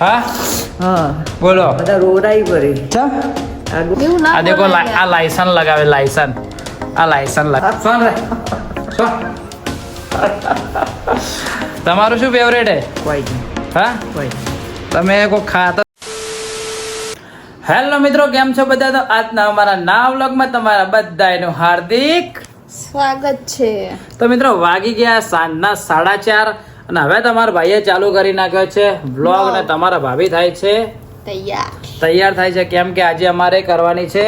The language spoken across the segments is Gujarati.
हाँ हाँ बोलो બધા રોરાઈ પડી अच्छा आ देखो आ लाइसन लगावे लाइसन आ लाइसन लगा सुन रे सुन તમારું શું ફેવરેટ હે કોઈ હા કોઈ તમે કોઈ ખાતા હેલો મિત્રો કેમ છો બધા તો આજના અમારા નવા વ્લોગમાં તમારા બધાનું હાર્દિક સ્વાગત છે. તો મિત્રો વાગી ગયા સાંજના 4:30 અને હવે તમારા ભાઈએ ચાલુ કરી નાખ્યો છે વ્લોગ ને તમારા ભાભી થાય છે તૈયાર થાય છે કેમ કે આજે અમારે કરવાની છે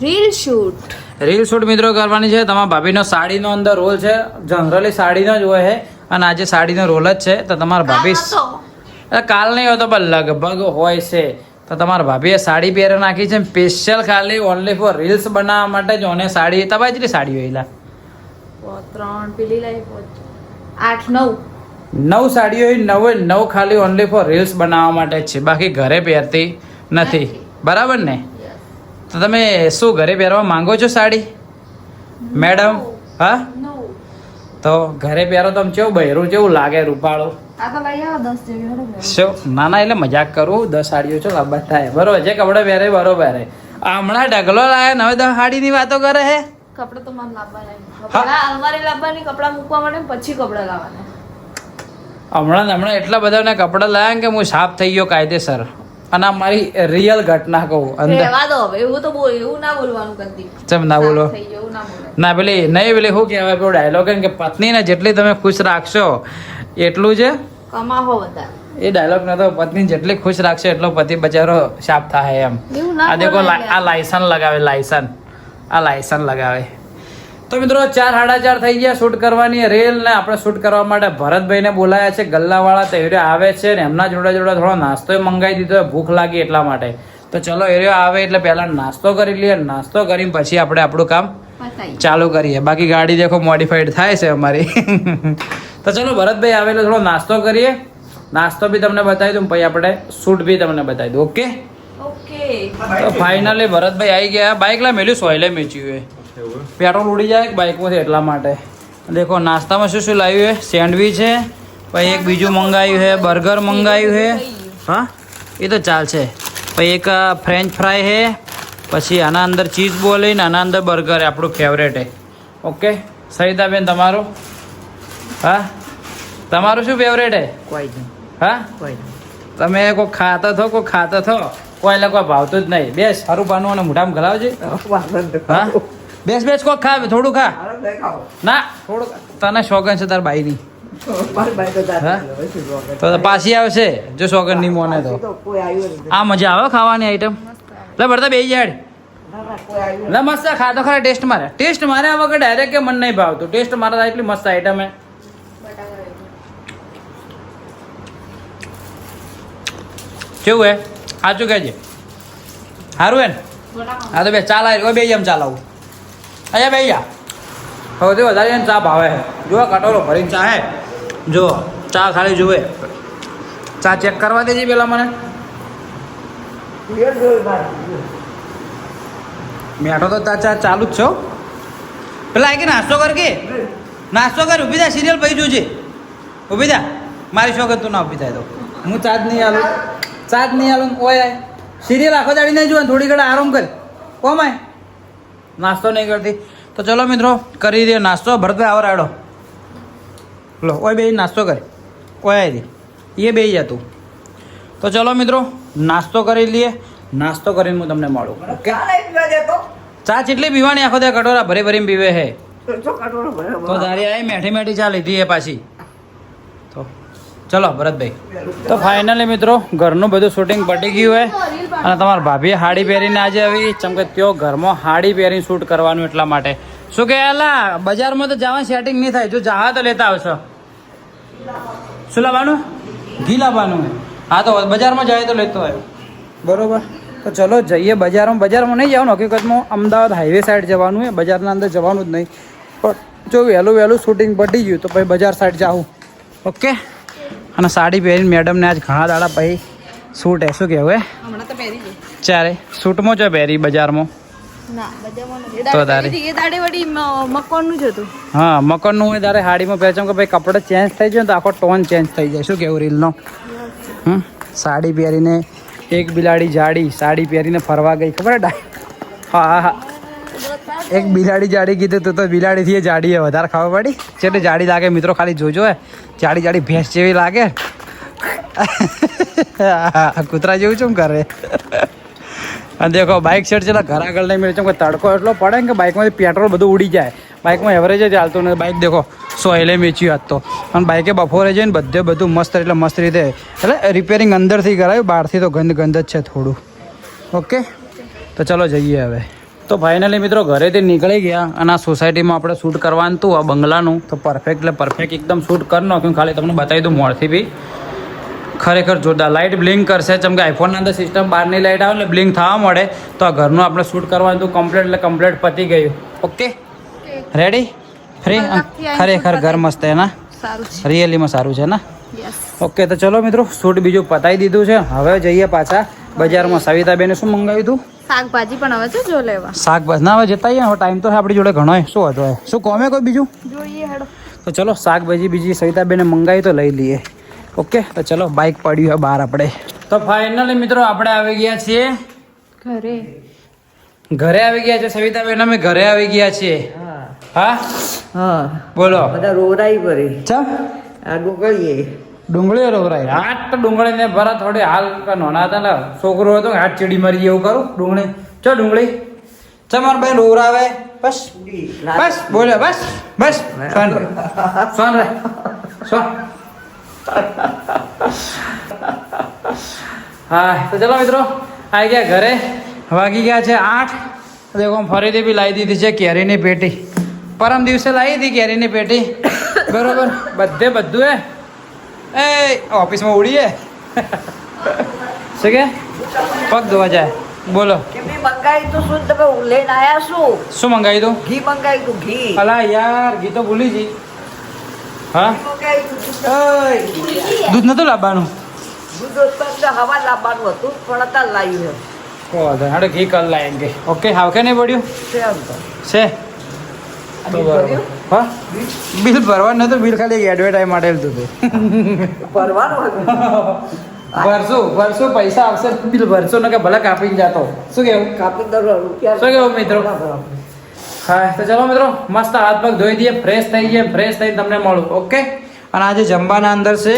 રીલ શૂટ. રીલ શૂટ મિત્રો કરવાની છે તમારા ભાભીનો સાડીનો અંદર રોલ છે જનરલી સાડીનો જ હોય છે અને આજે સાડીનો રોલ જ છે તો તમારા ભાભી કાલ નહીં હોય તો પણ લગભગ હોય છે તો તમારા ભાભીએ સાડી પહેરી નાખી છે સ્પેશિયલ ખાલી ઓનલી ફોર રીલ્સ બનાવવા માટે જ ઓને સાડી તમારી જેટલી સાડી હોય 3 પેલી લાઈ 8 9 સાડીઓ હોય 9 ખાલી ઓનલી ફોર રીલ્સ બનાવવા માટે જ છે બાકી ઘરે પહેરતી નથી બરાબર ને તો તમે શું ઘરે પહેરવા માંગો છો સાડી મેડમ હા તો ઘરે પહેરો તો કેવું બહેરું કેવું લાગે રૂપાળું આ તો લઈ આવો 10 જેવી બરોબર. શું ના ના એટલે મજાક કરું 10 સાડીઓ છો લાંબા થાય બરોબર જે કપડા પહેરે બરોબર હે હમણાં ઢગલો લાવે ને હવે તો સાડીની વાતો કરે હે કપડા તો મને લાવવા નહીં. કપડા અલમારી લાવવાની, કપડા મૂકવા માટે પછી કપડા લાવવાના. હમણાં એટલા બધાને કપડા લાવ્યા કે હું સાફ થઈ ગયો કાયદેસર અને આ મારી રિયલ ઘટના કહું અંદર રહેવા દો હવે એવું તો એવું ના બોલવાનું કદી. ચમ ના બોલો થઈ ગયું ના બોલો. ના પેલી નહીં પેલી શું કહેવાય પેલો ડાયલોગ કે પત્નીને જેટલી તમે ખુશ રાખશો એટલું છે કમાહો બધા. એ ડાયલોગ નતો પત્ની જેટલી ખુશ રાખશે એટલો પતિ બચારો સાફ થાય એમ એવું ના આ દેખો બોલાય આ લાયસન લગાવે લાયસન લગાવે તો મિત્રો 4:30 થઈ ગયા શૂટ કરવાની રેલ ને આપણે શૂટ કરવા માટે ભરતભાઈને બોલાયા છે ગલ્લાવાળા તો એરિયો આવે છે ને એમના જોડે થોડો નાસ્તો મંગાવી દીધો ભૂખ લાગી એટલા માટે તો ચલો એરિયો આવે એટલે પહેલા નાસ્તો કરી લઈએ નાસ્તો કરીને પછી આપણે આપણું કામ પતાઈ. ચાલુ કરીએ બાકી ગાડી દેખો મોડિફાઈડ થાય છે અમારી તો ચલો ભરતભાઈ આવે એટલે થોડો નાસ્તો કરીએ નાસ્તો બી તમને બતાવી દઉં પછી આપણે શૂટ બી તમને બતાવી દઉં ઓકે ઓકે. તો ફાઇનલી ભરતભાઈ આવી ગયા બાઇક લા મેલ્યું સોયલે મેચ્યું હે પેટ્રોલ ઉડી જાય બાઇકમાંથી એટલા માટે દેખો નાસ્તામાં શું શું લાવ્યું છે સેન્ડવીચ છે પછી એક બીજું મંગાવ્યું છે બર્ગર મંગાવ્યું છે હા એ તો ચાલશે પછી એક ફ્રેન્ચ ફ્રાય છે પછી આના અંદર ચીઝ બોલ ને આના અંદર બર્ગર છે આપણું ફેવરેટ છે ઓકે સરિતાબેન તમારું હા તમારું શું ફેવરેટ છે કોઈ હા કોઈ તમે કોઈ ખાતા થો કોઈ એટલે કોઈ ભાવતું જ નહીં બેસ સારું પાનું અને મોઢામાં ગલાવજે હા બેસ કોઈ ખા થોડું ખા ના થોડું તને શોગન છે તાર બાઈની હા? તો પાછી આવશે જો શોગન નહીં મોને તો આ મજા આવે ખાવાની આઈટમ લે ભરતા બે જાડ લે મસ્ત ખાતો ખરા ટેસ્ટ મારે આ વખત ડાયરેક્ટ કે મન નહીં ભાવતું ટેસ્ટ મારા એટલી મસ્ત આઈટમ હે કેવું હે સાચું કહેજે સારું હે ને હા તો બે ચાલ આવી બે જેમ ચાલાવું અહીંયા બે જા સૌથી વધારે એને ચા ભાવે છે જુઓ કટોરો ભરીને ચા હે જુઓ ચા ખાલી જુએ ચા ચેક કરવા દેજે પેલા મને મેઠો તો ચા ચાલુ જ છો પેલા આ કે નાસ્તો કર ઊભી થા સિરિયલ પછી જોજે ઊભી થા મારી શોખત તું ના ઊભી થાય તો હું ચા જ નહીં આલું ઓય સિરિયલ આખો દાડી નહીં જોવાનું થોડી ઘડી આરામ કર કોમાય નાસ્તો નહીં કરતી તો ચલો મિત્રો કરી દે નાસ્તો ભરતભાઈ આવો રાડો લો ઓય બે નાસ્તો કરે ઓય આવી દે એ બે તું તો ચલો મિત્રો નાસ્તો કરી લઈએ નાસ્તો કરીને હું તમને મળું ઓકે ચા જેટલી પીવાની આખો દે કટોરા ભરીને પીવે હે તો તારી આવી મેઠી ચા લીધી એ પાછી તો ચલો ભરતભાઈ તો ફાઇનલી મિત્રો ઘરનું બધું શૂટિંગ પટી ગયું હે અને તમારા ભાભીએ હાડી પહેરીને આજે આવી ચમકે તેઓ ઘરમાં હાડી પહેરીને શૂટ કરવાનું એટલા માટે શું કે એલા બજારમાં તો જવાનું સેટિંગ નહીં થાય જો જવા તો લેતા આવશો શું લાવવાનું ઘી લાવવાનું હા તો બજારમાં જાય તો લેતો આવ્યો બરોબર તો ચલો જઈએ બજારમાં નહીં જવાનું હકીકતમાં અમદાવાદ હાઈવે સાઈડ જવાનું હોય બજારના અંદર જવાનું જ નહીં પણ જો વહેલું શૂટિંગ પટી ગયું તો પછી બજાર સાઈડ જાઉં ઓકે અને સાડી પહેરીને મેડમને આજ ઘણા દાડા પછી સૂટ હે શું કહેવું હમણાં તો પહેરી ગઈ. ચારે સૂટમાં જો પહેરી બજારમાં ના બજારમાં તો તારે એ દાડે વળી મકોનનું જ હતું. હા મકરનું હોય તારે હાડીમાં પહેરજો કે ભાઈ કપડે ચેન્જ થઈ જાય ને તો આખો ટોન ચેન્જ થઈ જાય શું કેવું રીલનો સાડી પહેરીને એક બિલાડી જાડી સાડી પહેરીને ફરવા ગઈ ખબર હા હા એક બિલાડી જાડી કીધું તો બિલાડીથી એ જાડી વધારે ખબર પડી છે જાડી લાગે મિત્રો ખાલી જોજો હે જાડી જાડી ભેંસ જેવી લાગે કૂતરા જેવું ચમ કરે અને દેખો બાઇક સેટ છે ઘર આગળ નહીં મળે કે તડકો એટલો પડે ને કે બાઇકમાંથી પેટ્રોલ બધું ઉડી જાય બાઇકમાં એવરેજ જ ચાલતું નથી બાઇક દેખો સોયલે મેચ્યું આજ તો અને બાઇકે બપોરે જઈને બધું મસ્ત એટલે મસ્ત રીતે એટલે રિપેરિંગ અંદરથી કરાયું બહારથી તો ગંદ જ છે થોડું ઓકે તો ચલો જઈએ હવે તો ફાઇનલી મિત્રો ઘરેથી નીકળી ગયા અને આ સોસાયટીમાં આપણે શૂટ કરવાનું હતું આ બંગલાનું તો પરફેક્ટ એકદમ શૂટ કરી નાખ્યું ખાલી તમને બતાવી દઉં મોડથી બી ખરેખર જોરદાર લાઇટ બ્લિંક કરશે જેમ કે આઈફોનના અંદર સિસ્ટમ બહારની લાઇટ આવે એટલે બ્લિંક થવા મળે તો આ ઘરનું આપણે શૂટ કરવાનું હતું કમ્પ્લીટ એટલે કમ્પ્લીટ પતી ગયું ઓકે રેડી ફ્રી ખરેખર ઘર મસ્ત હે ના સારું છે રિયલીમાં સારું છે ને યસ ઓકે તો ચલો મિત્રો શૂટ બીજું પતાવી દીધું છે હવે જઈએ પાછા બજારમાં સવિતાબેને શું મંગાવ્યું હતું શાકભાજી પણ હવે છે જો લેવા શાકભાજી ના હવે જતા હવે ટાઈમ તો આપણી જોડે ઘણો શું હતો શું કોમે કોઈ બીજું જોઈએ હેડો તો ચલો શાકભાજી બીજી સવિતાબેને મંગાવી તો લઈ લઈએ ઓકે તો ચલો બાઇક પડ્યું છે બહાર આપણે તો ફાઇનલી મિત્રો આપણે આવી ગયા છીએ ઘરે આવી ગયા છે સવિતાબેન અમે ઘરે આવી ગયા છીએ હા હા બોલો બધા રોરાઈ ભરી ચમ આ ડુંગળીએ ડુંગળી રોવરાય હાથ તો ડુંગળી ને ભરા થોડી હાલ નોના હતા ને છોકરો હતો હાથ ચીડી મરી એવું કરું ડુંગળી ચો ડુંગળી ચમાર ભાઈ રોવરાવે બસ બસ બોલે બસ બસ સોન રે સોન હા તો ચલો મિત્રો આવી ગયા ઘરે વાગી ગયા છે 8 દેખો ફરીથી બી લાવી દીધી છે કેરીની પેટી પરમ દિવસે લાવી હતી કેરીની પેટી બરોબર બધું એ ઓફિસમાં ઉડીએ શું કે પગ ધોવા જાય બોલો કેમની મંગાઈ તો શું તમે લઈને આયા શું મંગાવી દઉં ઘી મંગાઈ તું ઘી અલા યાર ઘી તો ભૂલી જી હા મંગાઈ તું દૂધ નતું લાવવાનું દૂધ તો હવા લાવવાનું હતું પણ અત્યારે લાવ્યું હાડે ઘી કર લાયેંગે ઓકે હાવ કે નહીં પડ્યું છે તો બરોબર હા બિલ ભરવાનું નતું બિલ ખાલી એડવર્ટાઈઝ માટે હતું ભરવાનું હતું ભરશું પૈસા આવશે બિલ ભરશો ને કે ભલે કાપીને જાતો શું કેવું કાપી દો રૂપિયા શું કેવું મિત્રો હા તો ચલો મિત્રો મસ્ત હાથ પગ ધોઈ દઈએ ફ્રેશ થઈ જઈએ ફ્રેશ થઈને તમને મળું ઓકે અને આજે જમવાના અંદર છે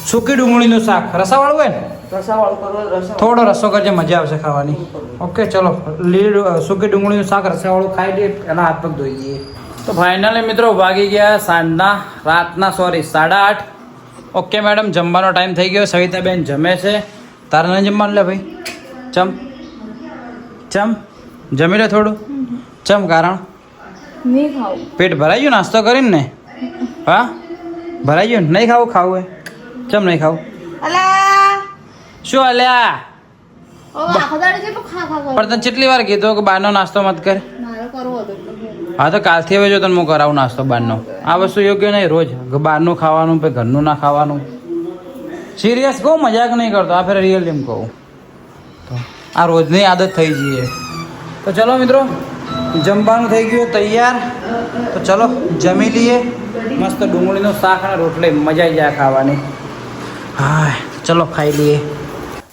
સૂકી ડુંગળીનું શાક રસાવાળું હોય ને રસાવાળું કરો રસા થોડો રસો કરજે મજા આવશે ખાવાની ઓકે ચલો સૂકી ડુંગળીનું શાક રસાવાળું ખાઈ લઈએ એના હાથ પગ ધોઈ દઈએ તો ફાઇનલી મિત્રો વાગી ગયા રાતના 8:30 ઓકે મેડમ જમવાનો ટાઈમ થઈ ગયો સવિતાબેન જમે છે તારે નહીં જમવાનું લે ભાઈ ચમ જમી લે થોડું ચમ કારણ નહીં ખાવું પેટ ભરાઈ ગયું નાસ્તો કરીને ને હા ભરાઈ ગયું નહીં ખાવું હે ચમ નહીં ખાવું અલા શું અલ્યા ઓ આખો દાડે જેટલું ખા કરો પણ તને કેટલી વાર કીધું કે બહારનો નાસ્તો મત કર મારે કરવો હતો એટલે હા તો કાલથી હવે જો તને હું કરાવું નાસ્તો બહારનો આ વસ્તુ યોગ્ય નહીં રોજ બહારનું ખાવાનું પછી ઘરનું ના ખાવાનું સિરિયસ કહું મજાક નહીં કરતો આ ફેર રિયલ એમ કહું તો આ રોજની આદત થઈ જઈએ તો ચલો મિત્રો જમવાનું થઈ ગયું તૈયાર તો ચલો જમી લઈએ મસ્ત ડુંગળીનું શાક અને રોટલી મજા આવી જાય ખાવાની હા ચલો ખાઈ લઈએ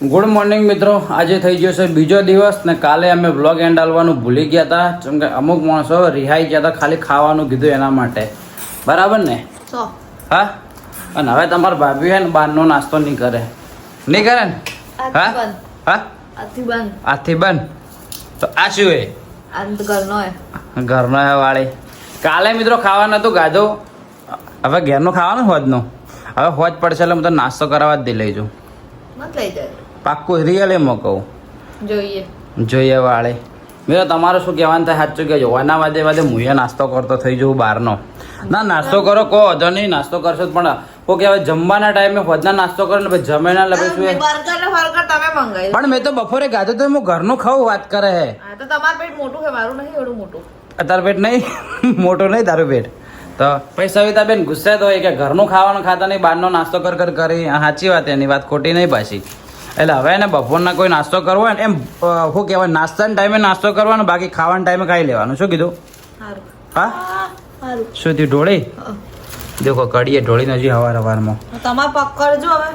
ગુડ મોર્નિંગ મિત્રો આજે થઈ ગયો છે બીજો દિવસ ને કાલે અમે વ્લોગ એન્ડ આલવાનું ભૂલી ગયા હતા જેમ કે અમુક માણસો રિહાઈ ગયા હતા ખાલી ખાવાનું કીધું એના માટે બરાબર ને હા અને હવે તમારા ભાભી હે ને બહારનો નાસ્તો નહીં કરે ને હા હા આથી બંધ તો આ શું હે ઘરનો હે વાળી કાલે મિત્રો ખાવાનું હતું ગાધો હવે ઘેરનું ખાવાનું હોજનું હવે હોજ પડશે એટલે હું તો નાસ્તો કરાવવા જ દઈ લઈ જાઉં પાક્કું રિયલ એમ કહું જોઈએ વાળે મેરો તમારું શું કહેવાનું થાય સાચું કહેજો એના વાદે હું નાસ્તો કરતો થઈ જવું બહારનો ના નાસ્તો કરો કહો તો નહીં નાસ્તો કરશો પણ કો કહેવાય જમવાના ટાઈમે હોજના નાસ્તો કરો ને પછી જમે ના લગે શું પણ મેં તો બપોરે ગાધો તો હું ઘરનું ખાવું વાત કરે હે તમારું પેટ મોટું છે મારું નહીં એવડું મોટું તારું પેટ નહીં મોટું નહીં તારું પેટ તો પછી સવિતાબેન ગુસ્સે તો હોય કે ઘરનું ખાવાનું ખાતા નહીં બહારનો નાસ્તો કરી સાચી વાત એની વાત ખોટી નહીં પાછી એટલે હવે ને બપોરના કોઈ નાસ્તો કરવો હોય ને એમ શું કહેવાય નાસ્તાના ટાઈમે નાસ્તો કરવાનો બાકી ખાવાના ટાઈમે ખાઈ લેવાનું શું કીધું હા શું થયું ઢોળી દેખો કડીએ ઢોળીને હજી હવારમાં તમારે પકડજો હવે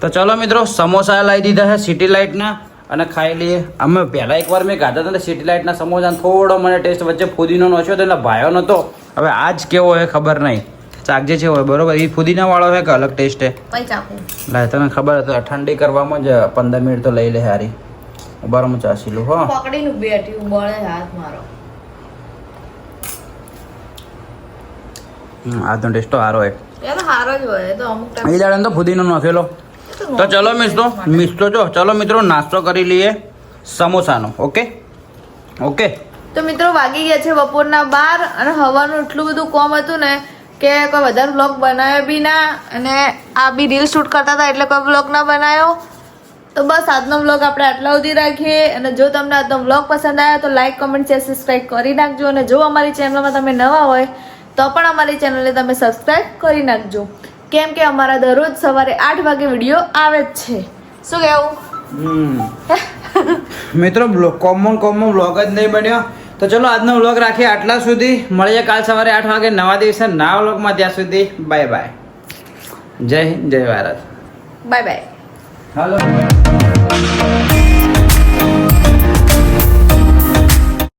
તો ચલો મિત્રો સમોસા લાવી દીધા છે સિટી લાઇટના અને ખાઈ લઈએ. અમે પહેલાં એકવાર મેં ખાધા હતા ને સિટી લાઇટના સમોસા, થોડો મને ટેસ્ટ વચ્ચે ફુદીનો નોખ્યો તો એટલે ભાયો નહોતો. હવે આજ કેવો હોય ખબર નહીં. ચાકજે છે હોય બરોબર. એ ફુદીનાવાળો છે કે અલગ ટેસ્ટ છે? પૈ ચાખું. લાય તને ખબર હતી ઠંડી કરવામાં જ 15 મિનિટ તો લઈ લે હારી. ઉભારમાં ચાસી લું હો. પકડીને બેઠી બળે હાથ મારો. આજનો ટેસ્ટ તો સારો હોય. એ તો સારો જ હોય, એ તો અમુક ટાઈમ એ દાડે તો ફુદીનો નાખેલો. તો ચલો ચલો મિત્રો નાસ્તો કરી લઈએ સમોસાનો. ઓકે. તો મિત્રો વાગી ગયા છે બપોરના 12 અને હવાનું એટલું બધું કોમ હતું ને કે કોઈ વધારે વ્લોગ બનાવ્યો બી ના, અને આ બી રીલ શૂટ કરતા હતા એટલે કોઈ વ્લોગ ના બનાવ્યો. તો બસ આજનો વ્લોગ આપણે આટલા સુધી રાખીએ. અને જો તમને આજનો વ્લોગ પસંદ આવ્યો તો લાઈક કમેન્ટ શેર સબસ્ક્રાઈબ કરી નાખજો. અને જો અમારી ચેનલમાં તમે નવા હોય તો પણ અમારી ચેનલને તમે સબસ્ક્રાઈબ કરી નાખજો, કેમ કે અમારા દરરોજ સવારે 8 વાગે વિડીયો આવે જ છે. શું કહેવું મિત્રો? કોમન વ્લોગ જ નહીં બન્યો. તો ચલો આજનો વ્લોગ રાખીએ આટલા સુધી. મળીએ કાલ સવારે 8 વાગે નવા દિવસે નવા વ્લોગમાં. ત્યાં સુધી બાય બાય. જય હિન્દ, જય ભારત. Bye bye. હાલો.